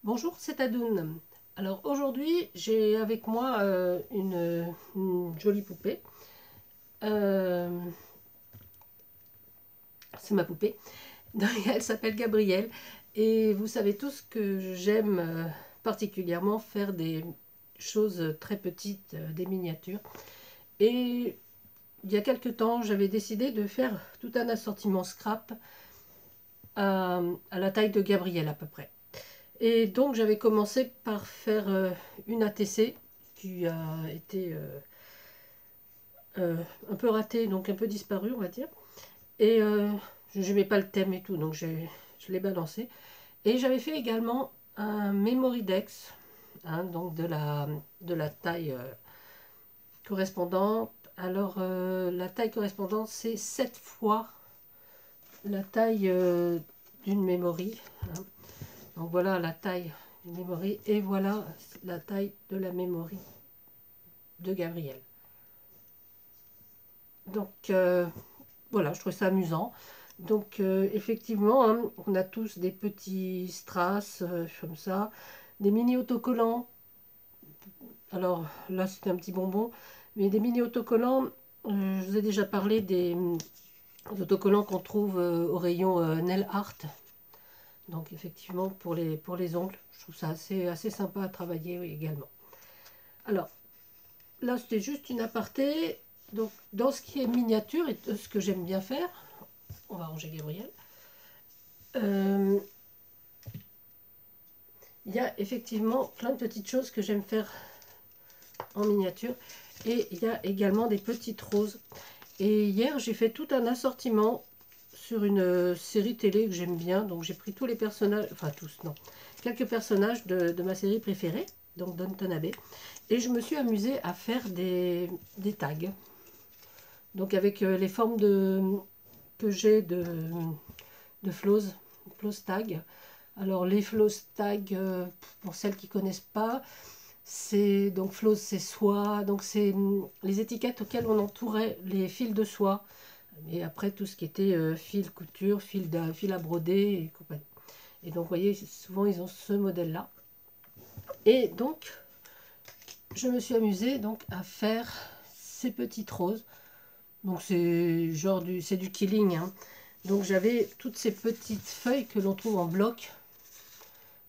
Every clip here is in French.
Bonjour, c'est Adoun. Alors aujourd'hui, j'ai avec moi une jolie poupée. Euh, c'est ma poupée. Elle s'appelle Gabrielle. Et vous savez tous que j'aime particulièrement faire des choses très petites, des miniatures. Et il y a quelque temps, j'avais décidé de faire tout un assortiment scrap à la taille de Gabrielle à peu près. Et donc j'avais commencé par faire une ATC qui a été un peu ratée, donc un peu disparue on va dire. Et je n'aimais pas le thème et tout, donc je l'ai balancé. Et j'avais fait également un Memory Dex, hein, donc de la taille correspondante. Alors la taille correspondante c'est 7 fois la taille d'une memory, hein. Donc voilà la taille d'une memory et voilà la taille de la memory de Gabriel. Donc voilà, je trouve ça amusant. Donc effectivement, hein, on a tous des petits strass comme ça, des mini autocollants. Alors là, c'est un petit bonbon, mais des mini autocollants, je vous ai déjà parlé des autocollants qu'on trouve au rayon nail art. Donc effectivement, pour les ongles, je trouve ça assez sympa à travailler oui, également. Alors, là, c'était juste une aparté. Donc, dans ce qui est miniature et ce que j'aime bien faire, on va ranger Gabriel. Euh, il y a effectivement plein de petites choses que j'aime faire en miniature. Et il y a également des petites roses. Et hier, j'ai fait tout un assortiment sur une série télé que j'aime bien. Donc, j'ai pris tous les personnages, enfin tous, non, quelques personnages de ma série préférée, donc Downton Abbey. Et je me suis amusée à faire des tags. Donc avec les formes que j'ai de flows tag. Alors les flows tag, pour celles qui ne connaissent pas, c'est donc flows c'est soie, donc c'est les étiquettes auxquelles on entourait les fils de soie. Et après tout ce qui était fil couture, fil à broder et compagnie. Et donc vous voyez, souvent ils ont ce modèle là. Et donc je me suis amusée donc à faire ces petites roses. Donc c'est genre c'est du killing, hein. Donc j'avais toutes ces petites feuilles que l'on trouve en bloc,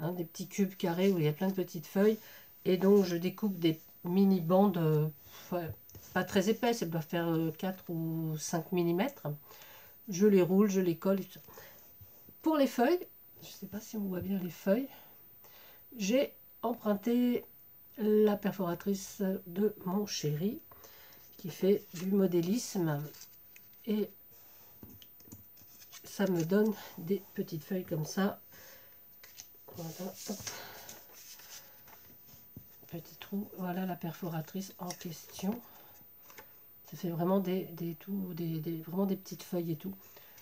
hein, des petits cubes carrés où il y a plein de petites feuilles. Et donc je découpe des mini bandes, ouais, pas très épaisses, elles doivent faire 4 ou 5 mm. Je les roule, je les colle. Pour les feuilles, je ne sais pas si on voit bien les feuilles, j'ai emprunté la perforatrice de mon chéri qui fait du modélisme. Et ça me donne des petites feuilles comme ça. Voilà, hop. Petit trou, voilà la perforatrice en question. Ça fait vraiment vraiment des petites feuilles et tout.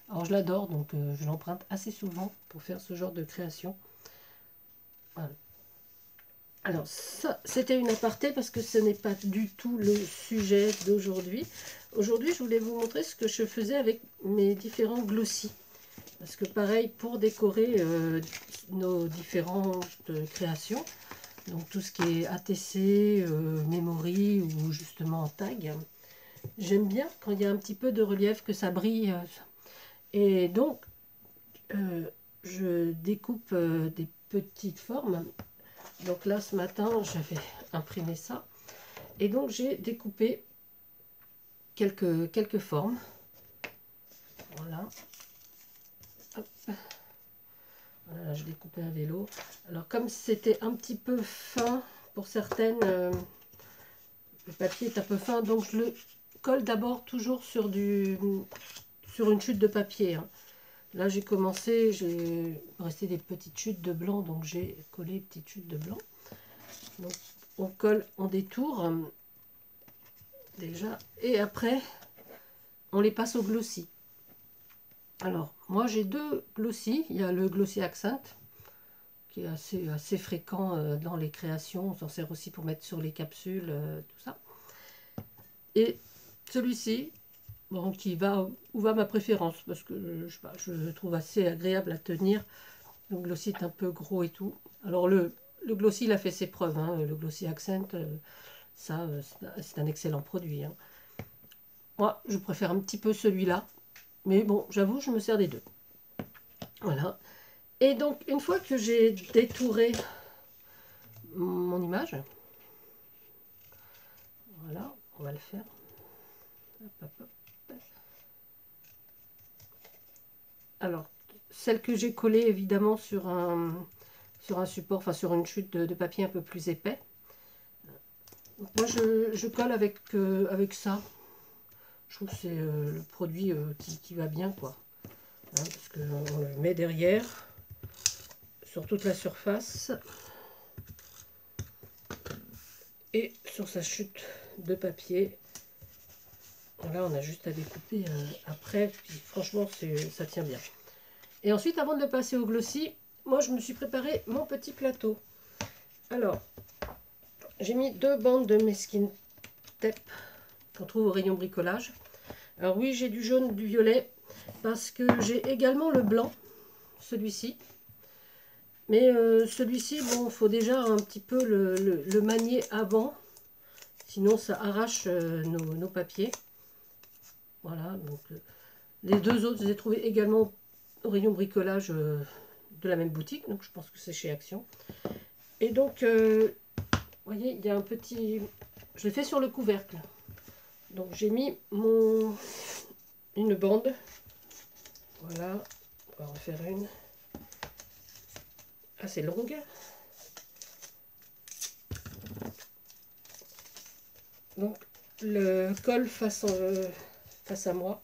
Alors je l'adore, donc je l'emprunte assez souvent pour faire ce genre de création. Voilà. Alors ça, c'était une aparté parce que ce n'est pas du tout le sujet d'aujourd'hui. Aujourd'hui, je voulais vous montrer ce que je faisais avec mes différents glossy. Parce que pareil, pour décorer nos différentes créations, donc tout ce qui est ATC, memory ou justement en tag, j'aime bien quand il y a un petit peu de relief, que ça brille. Et donc, je découpe des petites formes. Donc là, ce matin, j'avais imprimé ça. Et donc, j'ai découpé quelques formes. Voilà. Hop. Voilà, je découpais à vélo. Alors comme c'était un petit peu fin pour certaines, le papier est un peu fin, donc je le colle d'abord toujours sur une chute de papier, hein. Là j'ai commencé, j'ai resté des petites chutes de blanc, donc j'ai collé une petite chute de blanc. Donc on colle, on détourne déjà, et après on les passe au glossy. Alors moi j'ai deux glossy, il y a le glossy accent qui est assez fréquent dans les créations. On s'en sert aussi pour mettre sur les capsules, tout ça. Et celui-ci, bon, qui va où va ma préférence, parce que je sais pas, je le trouve assez agréable à tenir. Donc le glossy est un peu gros et tout. Alors le glossy, il a fait ses preuves, hein. Le Glossy Accent, ça, c'est un excellent produit, hein. Moi, je préfère un petit peu celui-là. Mais bon, j'avoue, je me sers des deux. Voilà. Et donc, une fois que j'ai détouré mon image, voilà, on va le faire. Hop, hop, hop. Alors, celle que j'ai collée, évidemment, sur un support, enfin sur une chute de papier un peu plus épais. Donc, moi, je colle avec ça. Je trouve que c'est le produit qui va bien, quoi. Hein, parce qu'on le met derrière, sur toute la surface. Et sur sa chute de papier. Là, on a juste à découper après. Puis, franchement, ça tient bien. Et ensuite, avant de le passer au glossy, moi, je me suis préparé mon petit plateau. Alors, j'ai mis 2 bandes de Meskin Tape qu'on trouve au rayon bricolage. Alors oui, j'ai du jaune, du violet, parce que j'ai également le blanc, celui-ci. Mais celui-ci, bon, il faut déjà un petit peu le manier avant. Sinon, ça arrache nos papiers. Voilà, donc les deux autres, je les ai trouvés également au rayon bricolage de la même boutique. Donc, je pense que c'est chez Action. Et donc, vous voyez, il y a un petit... Je l'ai fait sur le couvercle. Donc, j'ai mis une bande. Voilà, on va en faire une. Assez longue. Donc, le col face à moi.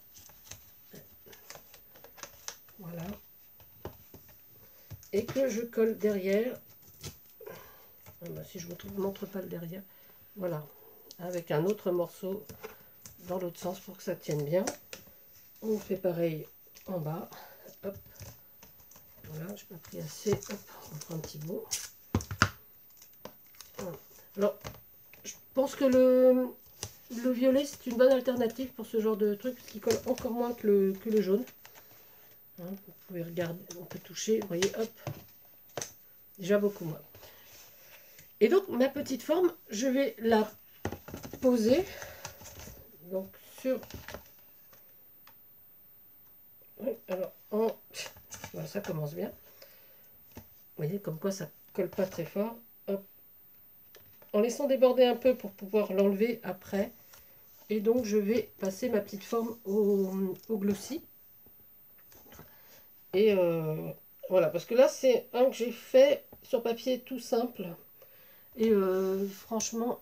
Voilà. Et que je colle derrière. Ah ben, si je ne vous montre pas le derrière. Voilà. Avec un autre morceau dans l'autre sens pour que ça tienne bien. On fait pareil en bas. Hop. Voilà, je n'ai pas pris assez. Hop, on prend un petit bout. Voilà. Alors, je pense que le violet, c'est une bonne alternative pour ce genre de truc, qui colle encore moins que le jaune. Hein, vous pouvez regarder, on peut toucher, vous voyez, hop, déjà beaucoup moins. Et donc, ma petite forme, je vais la poser donc sur... Oui, alors, voilà, ça commence bien. Vous voyez, comme quoi ça colle pas très fort. Hop. En laissant déborder un peu pour pouvoir l'enlever après. Et donc, je vais passer ma petite forme au glossy. Et voilà, parce que là, c'est un que j'ai fait sur papier tout simple. Et franchement,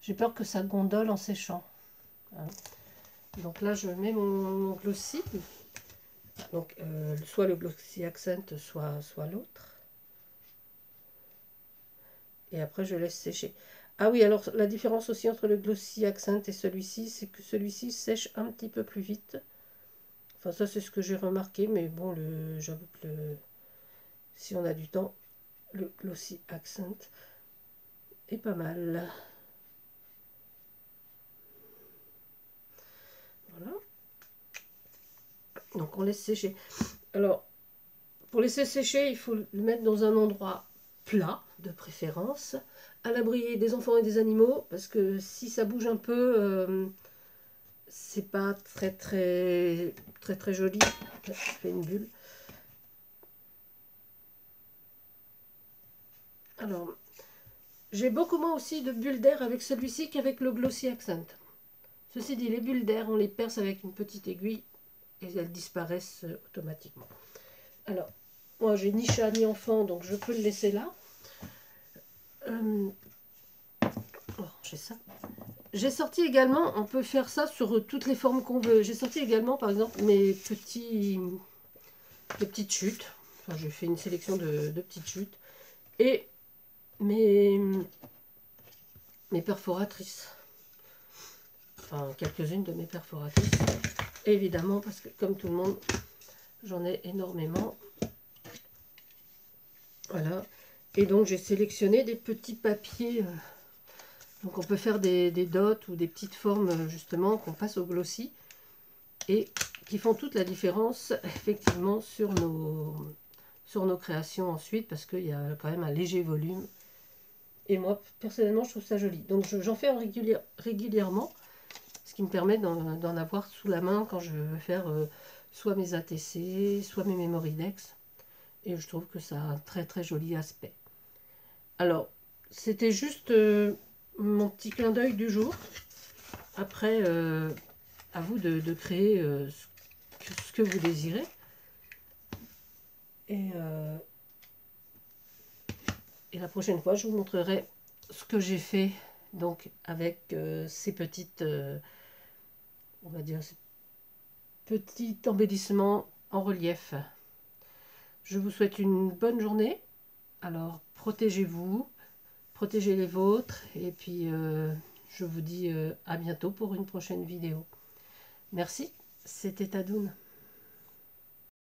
j'ai peur que ça gondole en séchant. Hein. Donc là, je mets mon glossy. Donc, soit le Glossy Accent, soit l'autre. Et après, je laisse sécher. Ah oui, alors la différence aussi entre le Glossy Accent et celui-ci, c'est que celui-ci sèche un petit peu plus vite. Enfin, ça, c'est ce que j'ai remarqué. Mais bon, j'avoue que si on a du temps, le Glossy Accent est pas mal. Voilà. Donc, on laisse sécher. Alors, pour laisser sécher, il faut le mettre dans un endroit plat, de préférence, à l'abri des enfants et des animaux, parce que si ça bouge un peu, c'est pas très joli. Je fais une bulle. Alors, j'ai beaucoup moins aussi de bulles d'air avec celui-ci qu'avec le Glossy Accent. Ceci dit, les bulles d'air, on les perce avec une petite aiguille et elles disparaissent automatiquement. Alors, moi j'ai ni chat ni enfant, donc je peux le laisser là. Oh, j'ai ça. J'ai sorti également, on peut faire ça sur toutes les formes qu'on veut. J'ai sorti également, par exemple, mes petites chutes. Enfin, j'ai fait une sélection de petites chutes. Et mes perforatrices. Enfin, quelques-unes de mes perforatrices. Évidemment, parce que comme tout le monde, j'en ai énormément. Voilà. Et donc, j'ai sélectionné des petits papiers. Donc, on peut faire des dots ou des petites formes, justement, qu'on passe au glossy. Et qui font toute la différence, effectivement, sur sur nos créations ensuite, parce qu'il y a quand même un léger volume. Et moi, personnellement, je trouve ça joli. Donc j'en fais régulièrement, ce qui me permet d'en avoir sous la main quand je veux faire soit mes ATC, soit mes Memorydex. Et je trouve que ça a un très très joli aspect. Alors, c'était juste mon petit clin d'œil du jour. Après, à vous de créer ce que vous désirez. Et la prochaine fois, je vous montrerai ce que j'ai fait donc avec ces petites, on va dire, ces petits embellissements en relief. Je vous souhaite une bonne journée. Alors, protégez-vous, protégez les vôtres. Et puis, je vous dis à bientôt pour une prochaine vidéo. Merci, c'était Tadoun.